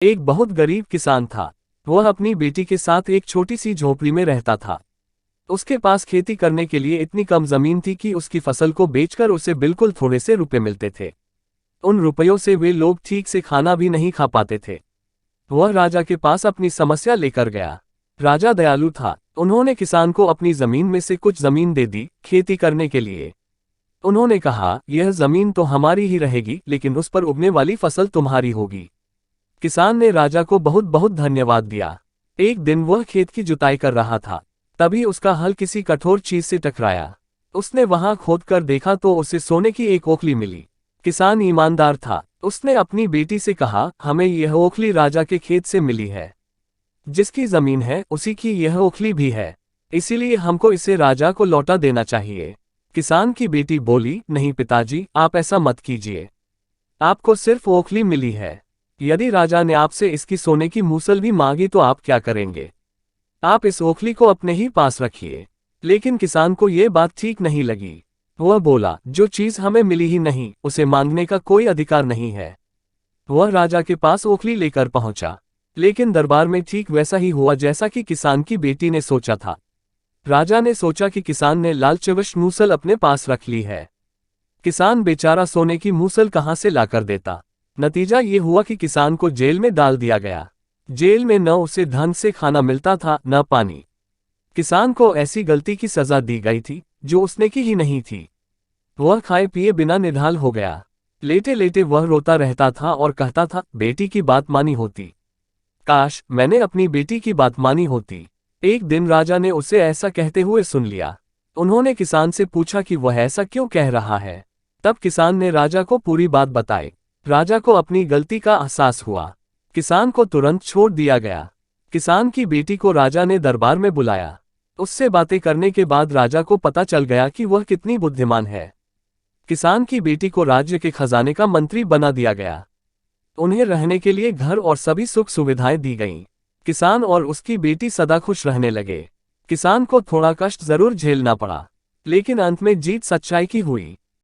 एक बहुत गरीब किसान था। वह अपनी बेटी के साथ एक छोटी सी झोपड़ी में रहता था। उसके पास खेती करने के लिए इतनी कम जमीन थी कि उसकी फसल को बेचकर उसे बिल्कुल थोड़े से रुपए मिलते थे। उन रुपयों से वे लोग ठीक से खाना भी नहीं खा पाते थे। वह राजा के पास अपनी समस्या लेकर गया। राजा दयालु था। उन्होंने किसान को अपनी जमीन में से कुछ जमीन दे दी खेती करने के लिए। उन्होंने कहा, यह जमीन तो हमारी ही रहेगी, लेकिन उस पर उगने वाली फसल तुम्हारी होगी। किसान ने राजा को बहुत बहुत धन्यवाद दिया। एक दिन वह खेत की जुताई कर रहा था। तभी उसका हल किसी कठोर चीज से टकराया। उसने वहां खोद कर देखा तो उसे सोने की एक ओखली मिली। किसान ईमानदार था। उसने अपनी बेटी से कहा, हमें यह ओखली राजा के खेत से मिली है। जिसकी जमीन है उसी की यह ओखली भी है, इसीलिए हमको इसे राजा को लौटा देना चाहिए। किसान की बेटी बोली, नहीं पिताजी, आप ऐसा मत कीजिए। आपको सिर्फ ओखली मिली है। यदि राजा ने आपसे इसकी सोने की मूसल भी मांगी तो आप क्या करेंगे? आप इस ओखली को अपने ही पास रखिए। लेकिन किसान को यह बात ठीक नहीं लगी। वह बोला, जो चीज हमें मिली ही नहीं उसे मांगने का कोई अधिकार नहीं है। वह राजा के पास ओखली लेकर पहुंचा। लेकिन दरबार में ठीक वैसा ही हुआ जैसा कि किसान की बेटी ने सोचा था। राजा ने सोचा कि किसान ने लालचवश मूसल अपने पास रख ली है। किसान बेचारा सोने की मूसल कहां से लाकर देता। नतीजा ये हुआ कि किसान को जेल में डाल दिया गया। जेल में न उसे ढंग से खाना मिलता था न पानी। किसान को ऐसी गलती की सजा दी गई थी जो उसने की ही नहीं थी। वह खाए पिए बिना निढाल हो गया। लेटे लेटे वह रोता रहता था और कहता था, बेटी की बात मानी होती। काश मैंने अपनी बेटी की बात मानी होती। एक दिन राजा ने उसे ऐसा कहते हुए सुन लिया। उन्होंने किसान से पूछा कि वह ऐसा क्यों कह रहा है। तब किसान ने राजा को पूरी बात बताई। राजा को अपनी गलती का एहसास हुआ। किसान को तुरंत छोड़ दिया गया। किसान की बेटी को राजा ने दरबार में बुलाया। उससे बातें करने के बाद राजा को पता चल गया कि वह कितनी बुद्धिमान है। किसान की बेटी को राज्य के खजाने का मंत्री बना दिया गया। उन्हें रहने के लिए घर और सभी सुख सुविधाएं दी गईं। किसान और उसकी बेटी सदा खुश रहने लगे। किसान को थोड़ा कष्ट जरूर झेलना पड़ा, लेकिन अंत में जीत सच्चाई की हुई।